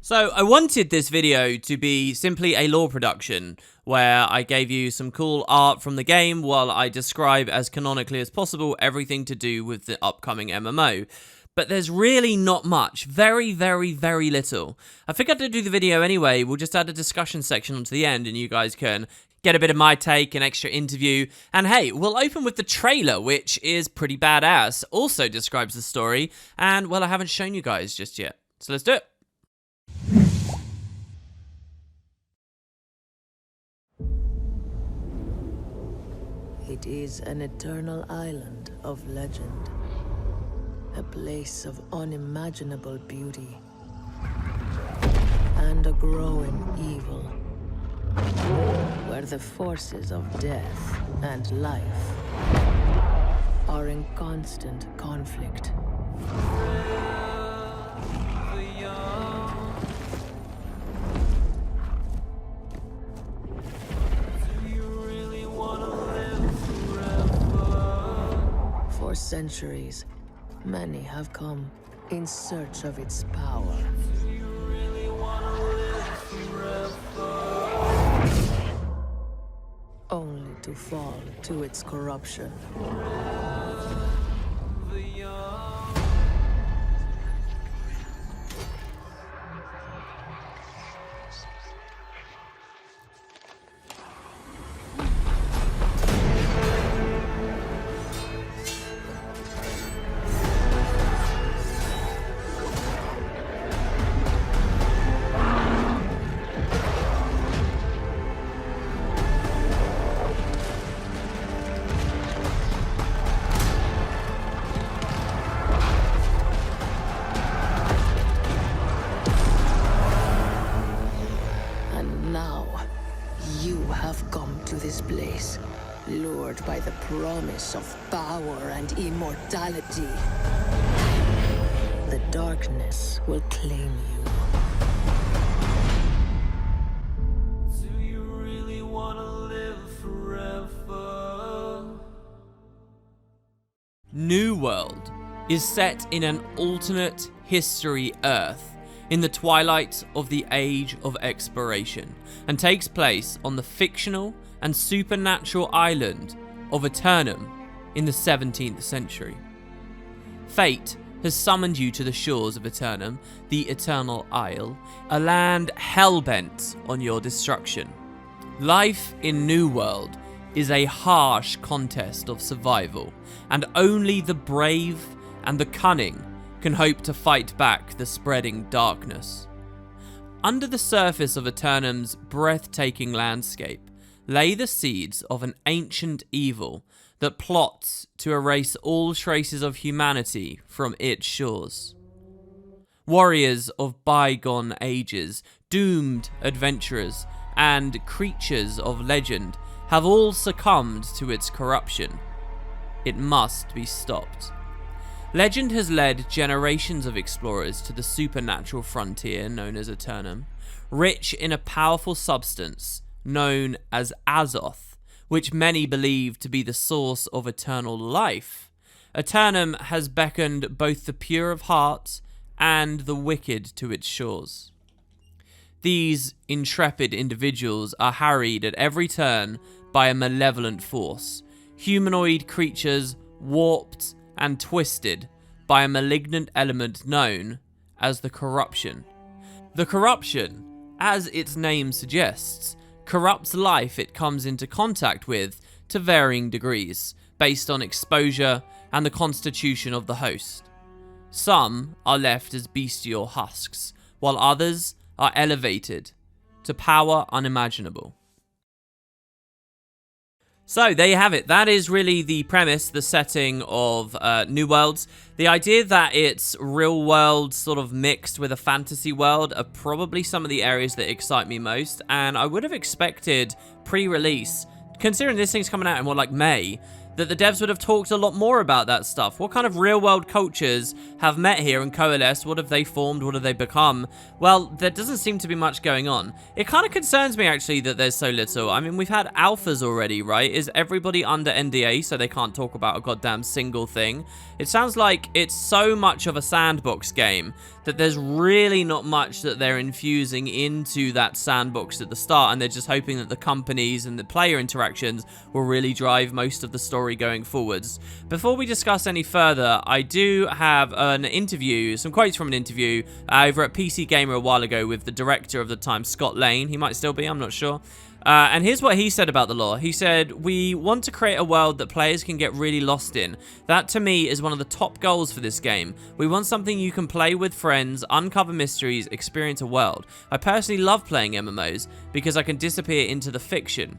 So I wanted this video to be simply a lore production, where I gave you some cool art from the game while I describe as canonically as possible everything to do with the upcoming MMO. But there's really not much. Very, very, very little. I figured to do the video anyway. We'll just add a discussion section onto the end and you guys can get a bit of my take, an extra interview. And hey, we'll open with the trailer, which is pretty badass. Also describes the story. And, well, I haven't shown you guys just yet. So let's do it. It is an eternal island of legend. A place of unimaginable beauty. And a growing evil. Where the forces of death and life are in constant conflict. For centuries, many have come in search of its power. Only to fall to its corruption. This place, lured by the promise of power and immortality. The darkness will claim you. Do you really want to live forever? New World is set in an alternate history Earth in the twilight of the Age of Exploration and takes place on the fictional and supernatural island of Eternum in the 17th century. Fate has summoned you to the shores of Eternum, the Eternal Isle, a land hell-bent on your destruction. Life in New World is a harsh contest of survival, and only the brave and the cunning can hope to fight back the spreading darkness. Under the surface of Eternum's breathtaking landscape lay the seeds of an ancient evil that plots to erase all traces of humanity from its shores. Warriors of bygone ages, doomed adventurers, and creatures of legend have all succumbed to its corruption. It must be stopped. Legend has led generations of explorers to the supernatural frontier known as Eternum, rich in a powerful substance known as Azoth, which many believe to be the source of eternal life. Eternum has beckoned both the pure of heart and the wicked to its shores. These intrepid individuals are harried at every turn by a malevolent force, humanoid creatures warped and twisted by a malignant element known as the corruption. The corruption, as its name suggests, corrupts life it comes into contact with to varying degrees, based on exposure and the constitution of the host. Some are left as bestial husks, while others are elevated to power unimaginable. So there you have it. That is really the premise, the setting of New Worlds. The idea that it's real world sort of mixed with a fantasy world are probably some of the areas that excite me most. And I would have expected pre-release, considering this thing's coming out in more like May, that the devs would have talked a lot more about that stuff. What kind of real-world cultures have met here and coalesced? What have they formed? What have they become? Well, there doesn't seem to be much going on. It kind of concerns me, actually, that there's so little. I mean, we've had alphas already, right? Is everybody under NDA so they can't talk about a goddamn single thing? It sounds like it's so much of a sandbox game that there's really not much that they're infusing into that sandbox at the start, and they're just hoping that the companies and the player interactions will really drive most of the story going forwards. Before we discuss any further, I do have an interview, some quotes from an interview over at PC Gamer a while ago with the director of the time, Scott Lane. He might still be, I'm not sure. And here's what he said about the lore. He said, "We want to create a world that players can get really lost in. That, to me, is one of the top goals for this game. We want something you can play with friends, uncover mysteries, experience a world. I personally love playing MMOs because I can disappear into the fiction."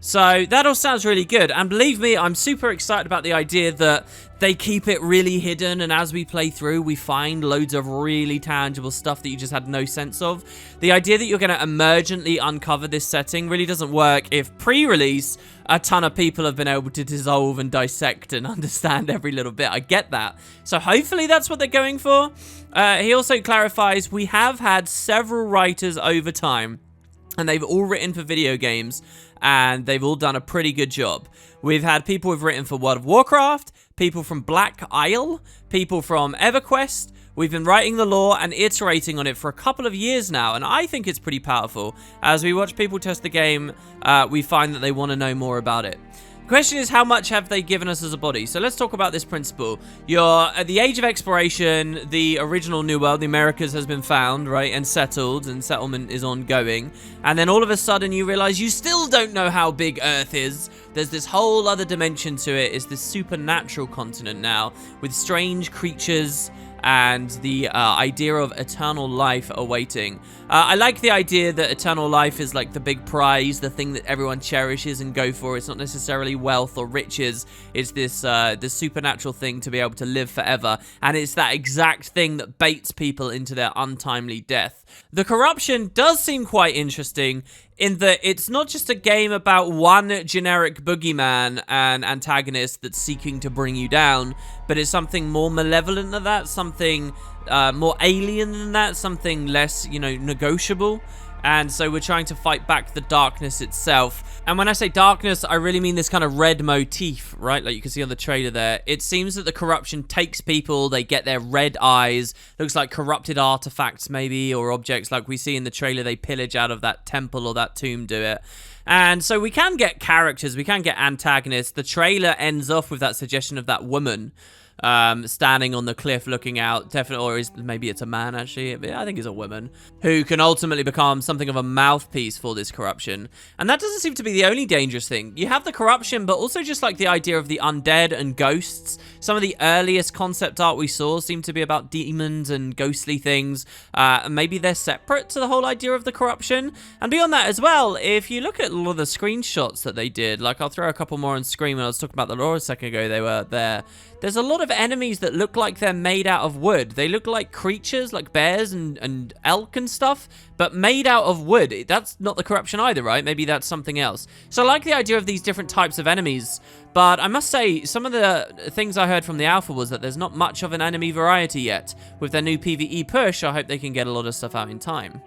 So that all sounds really good, and believe me, I'm super excited about the idea that they keep it really hidden, and as we play through, we find loads of really tangible stuff that you just had no sense of. The idea that you're going to emergently uncover this setting really doesn't work if pre-release a ton of people have been able to dissolve and dissect and understand every little bit. I get that. So hopefully that's what they're going for. He also clarifies, we have had several writers over time, and they've all written for video games, and they've all done a pretty good job. We've had people who've written for World of Warcraft, people from Black Isle, people from EverQuest. We've been writing the lore and iterating on it for a couple of years now, and I think it's pretty powerful. As we watch people test the game, we find that they want to know more about it. The question is, how much have they given us as a body? So let's talk about this principle. You're at the age of exploration, the original New World, the Americas, has been found, right, and settled, and settlement is ongoing. And then all of a sudden you realize you still don't know how big Earth is. There's this whole other dimension to it. It's this supernatural continent now with strange creatures and the idea of eternal life awaiting. I like the idea that eternal life is like the big prize, the thing that everyone cherishes and go for. It's not necessarily wealth or riches. It's this supernatural thing to be able to live forever, and it's that exact thing that baits people into their untimely death. The corruption does seem quite interesting in that it's not just a game about one generic boogeyman and antagonist that's seeking to bring you down, but it's something more malevolent than that, something more alien than that, something less, you know, negotiable. And so we're trying to fight back the darkness itself. And when I say darkness, I really mean this kind of red motif, right? Like you can see on the trailer there. It seems that the corruption takes people, they get their red eyes, looks like corrupted artifacts maybe, or objects like we see in the trailer. They pillage out of that temple or that tomb, do it. And so we can get characters, we can get antagonists. The trailer ends off with that suggestion of that woman standing on the cliff looking out, definitely, or maybe it's a man actually, I think it's a woman, who can ultimately become something of a mouthpiece for this corruption. And that doesn't seem to be the only dangerous thing. You have the corruption, but also just like the idea of the undead and ghosts. Some of the earliest concept art we saw seemed to be about demons and ghostly things, and maybe they're separate to the whole idea of the corruption. And beyond that as well, if you look at a lot of the screenshots that they did, like I'll throw a couple more on screen. When I was talking about the lore a second ago, they were there. There's a lot of enemies that look like they're made out of wood. They look like creatures, like bears and elk and stuff, but made out of wood. That's not the corruption either, right? Maybe that's something else. So I like the idea of these different types of enemies, but I must say, some of the things I heard from the alpha was that there's not much of an enemy variety yet. With their new PvE push, I hope they can get a lot of stuff out in time.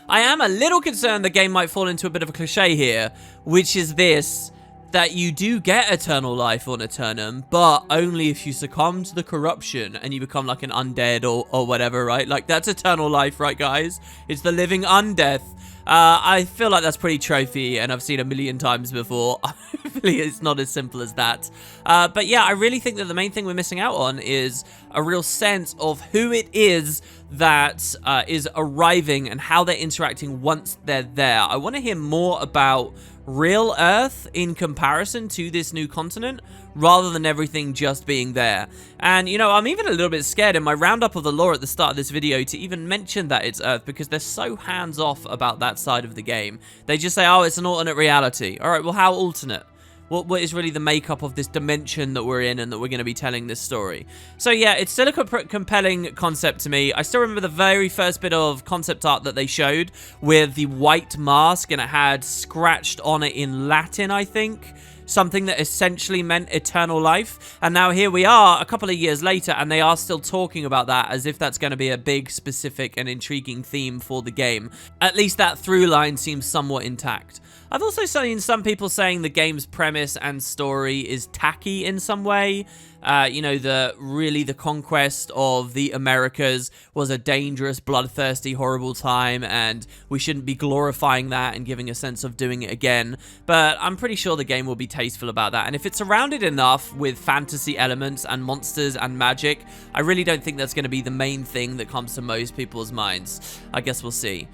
I am a little concerned the game might fall into a bit of a cliche here, which is this: that you do get eternal life on Eternum, but only if you succumb to the corruption and you become like an undead or whatever, right? Like, that's eternal life, right, guys? It's the living undeath. I feel like that's pretty trophy, and I've seen a million times before. Hopefully it's not as simple as that. But yeah, I really think that the main thing we're missing out on is a real sense of who it is that is arriving and how they're interacting once they're there. I want to hear more about real Earth in comparison to this new continent, rather than everything just being there. And, you know, I'm even a little bit scared in my roundup of the lore at the start of this video to even mention that it's Earth, because they're so hands-off about that side of the game. They just say, oh, it's an alternate reality. All right, well, how alternate? What is really the makeup of this dimension that we're in and that we're going to be telling this story? So yeah, it's still a compelling concept to me. I still remember the very first bit of concept art that they showed with the white mask, and it had scratched on it in Latin, I think, something that essentially meant eternal life. And now here we are a couple of years later, and they are still talking about that as if that's going to be a big, specific, and intriguing theme for the game. At least that through line seems somewhat intact. I've also seen some people saying the game's premise and story is tacky in some way. You know, the conquest of the Americas was a dangerous, bloodthirsty, horrible time, and we shouldn't be glorifying that and giving a sense of doing it again. But I'm pretty sure the game will be tasteful about that, and if it's surrounded enough with fantasy elements and monsters and magic, I really don't think that's going to be the main thing that comes to most people's minds. I guess we'll see.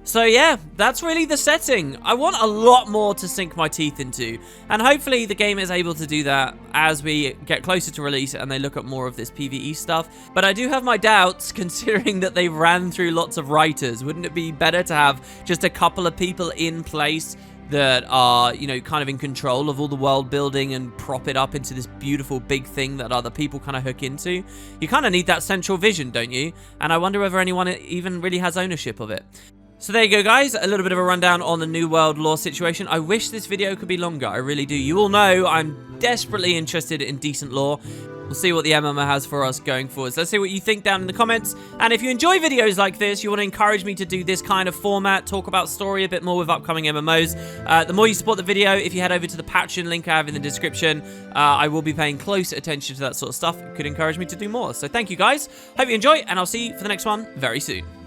So yeah, that's really the setting. I want a lot more to sink my teeth into, and hopefully the game is able to do that as we get closer to release and they look at more of this PvE stuff. But I do have my doubts, considering that they've ran through lots of writers. Wouldn't it be better to have just a couple of people in place that are, you know, kind of in control of all the world building and prop it up into this beautiful big thing that other people kind of hook into? You kind of need that central vision, don't you? And I wonder whether anyone even really has ownership of it. So there you go, guys, a little bit of a rundown on the New World lore situation. I wish this video could be longer, I really do. You all know I'm desperately interested in decent lore. We'll see what the MMO has for us going forwards. Let's see what you think down in the comments. And if you enjoy videos like this, you want to encourage me to do this kind of format, talk about story a bit more with upcoming MMOs. The more you support the video, if you head over to the Patreon link I have in the description, I will be paying close attention to that sort of stuff. It could encourage me to do more. So thank you, guys. Hope you enjoy, and I'll see you for the next one very soon.